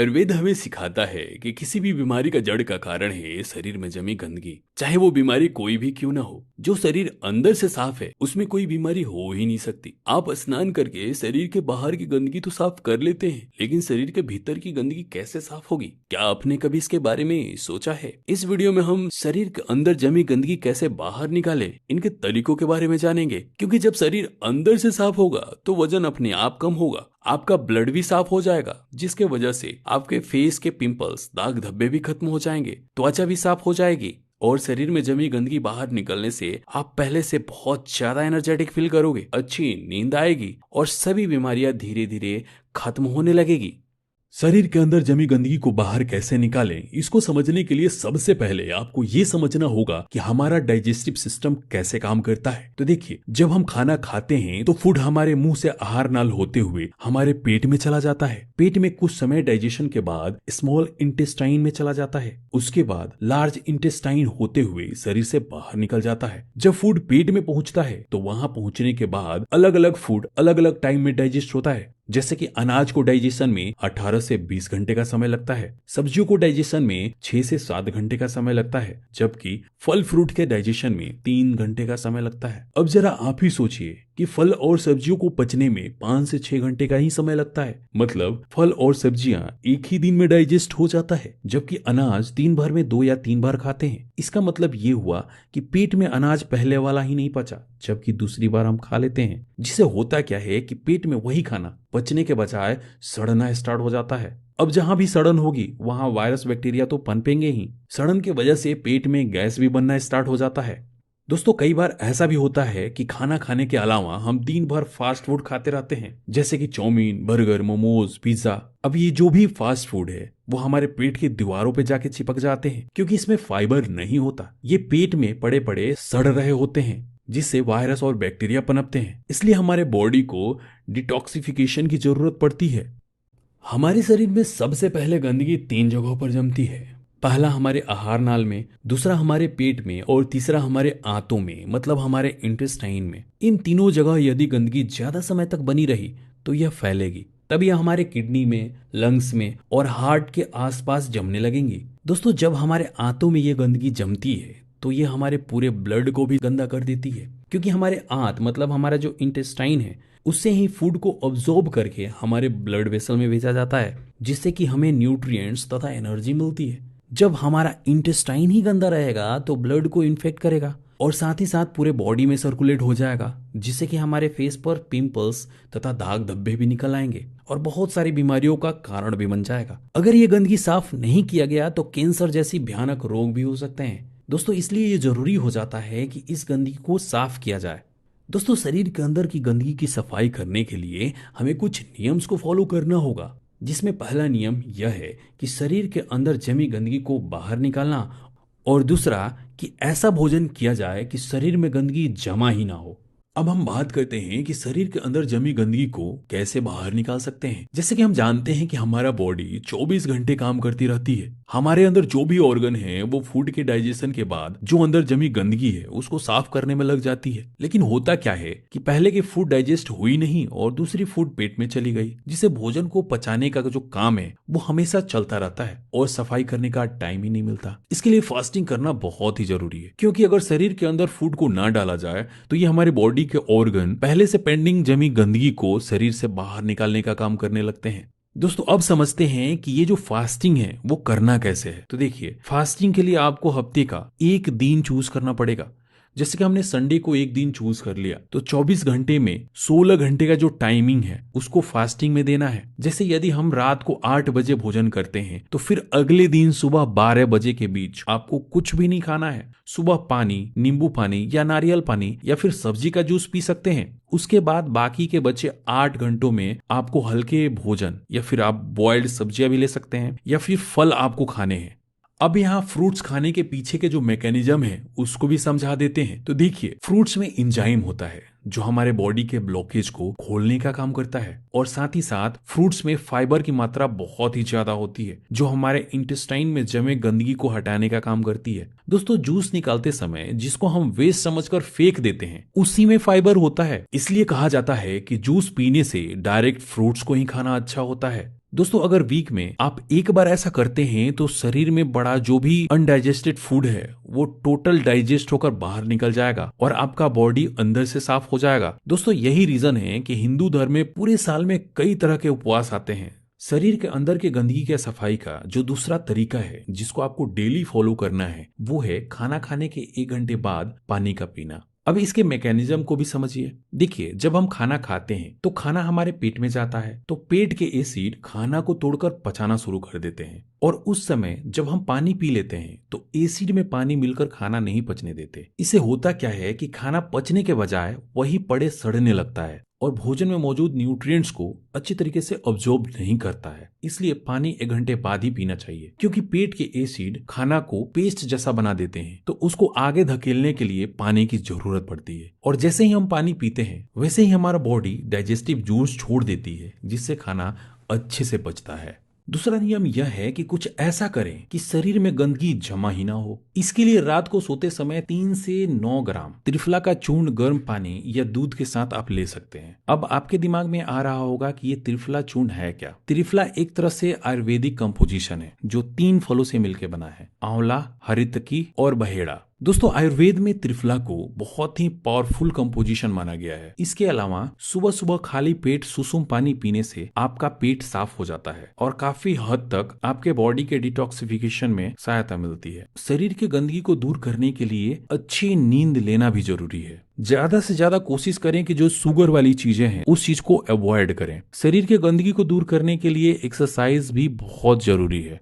आयुर्वेद हमें सिखाता है कि किसी भी बीमारी का जड़ का कारण है शरीर में जमी गंदगी। चाहे वो बीमारी कोई भी क्यों ना हो, जो शरीर अंदर से साफ है उसमें कोई बीमारी हो ही नहीं सकती। आप स्नान करके शरीर के बाहर की गंदगी तो साफ कर लेते हैं, लेकिन शरीर के भीतर की गंदगी कैसे साफ होगी? क्या आपने कभी इसके बारे में सोचा है? इस वीडियो में हम शरीर के अंदर जमी गंदगी कैसे बाहर निकाले, इनके तरीकों के बारे में जानेंगे। क्योंकि जब शरीर अंदर से साफ होगा तो वजन अपने आप कम होगा, आपका ब्लड भी साफ हो जाएगा, जिसके वजह से आपके फेस के पिंपल्स, दाग धब्बे भी खत्म हो जाएंगे, त्वचा भी साफ हो जाएगी और शरीर में जमी गंदगी बाहर निकलने से आप पहले से बहुत ज्यादा एनर्जेटिक फील करोगे, अच्छी नींद आएगी और सभी बीमारियां धीरे धीरे खत्म होने लगेगी। शरीर के अंदर जमी गंदगी को बाहर कैसे निकालें, इसको समझने के लिए सबसे पहले आपको ये समझना होगा कि हमारा डाइजेस्टिव सिस्टम कैसे काम करता है। तो देखिए, जब हम खाना खाते हैं तो फूड हमारे मुंह से आहार नाल होते हुए हमारे पेट में चला जाता है। पेट में कुछ समय डाइजेशन के बाद स्मॉल इंटेस्टाइन में चला जाता है, उसके बाद लार्ज इंटेस्टाइन होते हुए शरीर से बाहर निकल जाता है। जब फूड पेट में पहुंचता है तो वहां पहुंचने के बाद अलग अलग फूड अलग अलग टाइम में डाइजेस्ट होता है। जैसे कि अनाज को डाइजेशन में 18 से 20 घंटे का समय लगता है, सब्जियों को डाइजेशन में 6 से 7 घंटे का समय लगता है, जबकि फल फ्रूट के डाइजेशन में 3 घंटे का समय लगता है। अब जरा आप ही सोचिए कि फल और सब्जियों को पचने में 5 से 6 घंटे का ही समय लगता है। मतलब फल और सब्जियां एक ही दिन में डाइजेस्ट हो जाता है, जबकि अनाज दिन भर में 2 या 3 बार खाते हैं। इसका मतलब ये हुआ कि पेट में अनाज पहले वाला ही नहीं पचा, जबकि दूसरी बार हम खा लेते हैं। जिससे होता क्या है कि पेट में वही खाना पचने के बजाय सड़ना स्टार्ट हो जाता है। अब जहां भी सड़न होगी वहां वायरस बैक्टीरिया तो पनपेंगे ही। सड़न की वजह से पेट में गैस भी बनना स्टार्ट हो जाता है। दोस्तों, कई बार ऐसा भी होता है कि खाना खाने के अलावा हम दिन भर फास्ट फूड खाते रहते हैं, जैसे कि चाउमीन, बर्गर, मोमोज, पिज्जा। अब ये जो भी फास्ट फूड है वो हमारे पेट की दीवारों पे जाके चिपक जाते हैं, क्योंकि इसमें फाइबर नहीं होता। ये पेट में पड़े पड़े सड़ रहे होते हैं, जिससे वायरस और बैक्टीरिया पनपते हैं। इसलिए हमारे बॉडी को डिटॉक्सिफिकेशन की जरूरत पड़ती है। हमारे शरीर में सबसे पहले गंदगी 3 जगहों पर जमती है। पहला हमारे आहार नाल में, दूसरा हमारे पेट में और तीसरा हमारे आंतों में, मतलब हमारे इंटेस्टाइन में। इन तीनों जगह यदि गंदगी ज्यादा समय तक बनी रही तो यह फैलेगी, तब यह हमारे किडनी में, लंग्स में और हार्ट के आसपास जमने लगेंगी। दोस्तों, जब हमारे आंतों में यह गंदगी जमती है तो ये हमारे पूरे ब्लड को भी गंदा कर देती है, क्योंकि हमारे आंत मतलब हमारा जो इंटेस्टाइन है उससे ही फूड को अब्सॉर्ब करके हमारे ब्लड वेसल में भेजा जाता है, जिससे कि हमें न्यूट्रिएंट्स तथा एनर्जी मिलती है। जब हमारा इंटेस्टाइन ही गंदा रहेगा तो ब्लड को इन्फेक्ट करेगा और साथ ही साथ पूरे बॉडी में सर्कुलेट हो जाएगा, जिससे कि हमारे फेस पर पिंपल्स तथा दाग धब्बे भी निकल आएंगे और बहुत सारी बीमारियों का कारण भी बन जाएगा। अगर ये गंदगी साफ नहीं किया गया तो कैंसर जैसी भयानक रोग भी हो सकते हैं। दोस्तों, इसलिए ये जरूरी हो जाता है कि इस गंदगी को साफ किया जाए। दोस्तों, शरीर के अंदर की गंदगी की सफाई करने के लिए हमें कुछ नियम्स को फॉलो करना होगा, जिसमें पहला नियम यह है कि शरीर के अंदर जमी गंदगी को बाहर निकालना, और दूसरा कि ऐसा भोजन किया जाए कि शरीर में गंदगी जमा ही ना हो। अब हम बात करते हैं कि शरीर के अंदर जमी गंदगी को कैसे बाहर निकाल सकते हैं। जैसे कि हम जानते हैं कि हमारा बॉडी 24 घंटे काम करती रहती है। हमारे अंदर जो भी ऑर्गन है वो फूड के डाइजेशन के बाद जो अंदर जमी गंदगी है उसको साफ करने में लग जाती है। लेकिन होता क्या है कि पहले की फूड डाइजेस्ट हुई नहीं और दूसरी फूड पेट में चली गई, जिससे भोजन को पचाने का जो काम है वो हमेशा चलता रहता है और सफाई करने का टाइम ही नहीं मिलता। इसके लिए फास्टिंग करना बहुत ही जरूरी है, क्योंकि अगर शरीर के अंदर फूड को ना डाला जाए तो ये हमारे बॉडी के ऑर्गन पहले से पेंडिंग जमी गंदगी को शरीर से बाहर निकालने का काम करने लगते हैं। दोस्तों, अब समझते हैं कि ये जो फास्टिंग है वो करना कैसे है। तो देखिए, फास्टिंग के लिए आपको हफ्ते का एक दिन चूज करना पड़ेगा। जैसे कि हमने संडे को एक दिन चूज कर लिया तो 24 घंटे में 16 घंटे का जो टाइमिंग है उसको फास्टिंग में देना है। जैसे यदि हम रात को 8 बजे भोजन करते हैं तो फिर अगले दिन सुबह 12 बजे के बीच आपको कुछ भी नहीं खाना है। सुबह पानी, नींबू पानी या नारियल पानी या फिर सब्जी का जूस पी सकते हैं। उसके बाद बाकी के बचे 8 घंटों में आपको हल्के भोजन या फिर आप बॉइल्ड सब्जियां भी ले सकते हैं या फिर फल आपको खाने हैं। अब यहाँ फ्रूट्स खाने के पीछे के जो मैकेनिज्म है उसको भी समझा देते हैं। तो देखिए, फ्रूट्स में एंजाइम होता है जो हमारे बॉडी के ब्लॉकेज को खोलने का काम करता है, और साथ ही साथ फ्रूट्स में फाइबर की मात्रा बहुत ही ज्यादा होती है जो हमारे इंटेस्टाइन में जमे गंदगी को हटाने का काम करती है। दोस्तों, जूस निकालते समय जिसको हम वेस्ट समझकर फेंक देते हैं उसी में फाइबर होता है। इसलिए कहा जाता है कि जूस पीने से डायरेक्ट फ्रूट्स को ही खाना अच्छा होता है। दोस्तों अगर वीक में आप एक बार ऐसा करते हैं तो शरीर में बड़ा जो भी अनडाइजेस्टेड फूड है वो टोटल डाइजेस्ट होकर बाहर निकल जाएगा और आपका बॉडी अंदर से साफ हो जाएगा। दोस्तों यही रीजन है कि हिंदू धर्म में पूरे साल में कई तरह के उपवास आते हैं। शरीर के अंदर के गंदगी के सफाई का जो दूसरा तरीका है जिसको आपको डेली फॉलो करना है वो है खाना खाने के 1 घंटे बाद पानी का पीना। अब इसके मैकेनिज्म को भी समझिए। देखिए जब हम खाना खाते हैं तो खाना हमारे पेट में जाता है तो पेट के एसिड खाना को तोड़कर पचाना शुरू कर देते हैं और उस समय जब हम पानी पी लेते हैं तो एसिड में पानी मिलकर खाना नहीं पचने देते। इससे होता क्या है कि खाना पचने के बजाय वही पड़े सड़ने लगता है और भोजन में मौजूद न्यूट्रिएंट्स को अच्छी तरीके से अब्जॉर्ब नहीं करता है। इसलिए पानी 1 घंटे बाद ही पीना चाहिए क्योंकि पेट के एसिड खाना को पेस्ट जैसा बना देते हैं तो उसको आगे धकेलने के लिए पानी की जरूरत पड़ती है और जैसे ही हम पानी पीते हैं वैसे ही हमारा बॉडी डाइजेस्टिव जूस छोड़ देती है जिससे खाना अच्छे से पचता है। दूसरा नियम यह है कि कुछ ऐसा करें कि शरीर में गंदगी जमा ही ना हो। इसके लिए रात को सोते समय 3 से 9 ग्राम त्रिफला का चूर्ण गर्म पानी या दूध के साथ आप ले सकते हैं। अब आपके दिमाग में आ रहा होगा कि ये त्रिफला चूर्ण है क्या। त्रिफला एक तरह से आयुर्वेदिक कंपोजिशन है जो 3 फलों से मिलकर बना है, आंवला, हरितकी और बहेड़ा। दोस्तों आयुर्वेद में त्रिफला को बहुत ही पावरफुल कंपोजिशन माना गया है। इसके अलावा सुबह सुबह खाली पेट सुसुम पानी पीने से आपका पेट साफ हो जाता है और काफी हद तक आपके बॉडी के डिटॉक्सिफिकेशन में सहायता मिलती है। शरीर की गंदगी को दूर करने के लिए अच्छी नींद लेना भी जरूरी है। ज्यादा से ज्यादा कोशिश करें कि जो शुगर वाली चीजें हैं उस चीज को अवॉइड करें। शरीर के गंदगी को दूर करने के लिए एक्सरसाइज भी बहुत जरूरी है।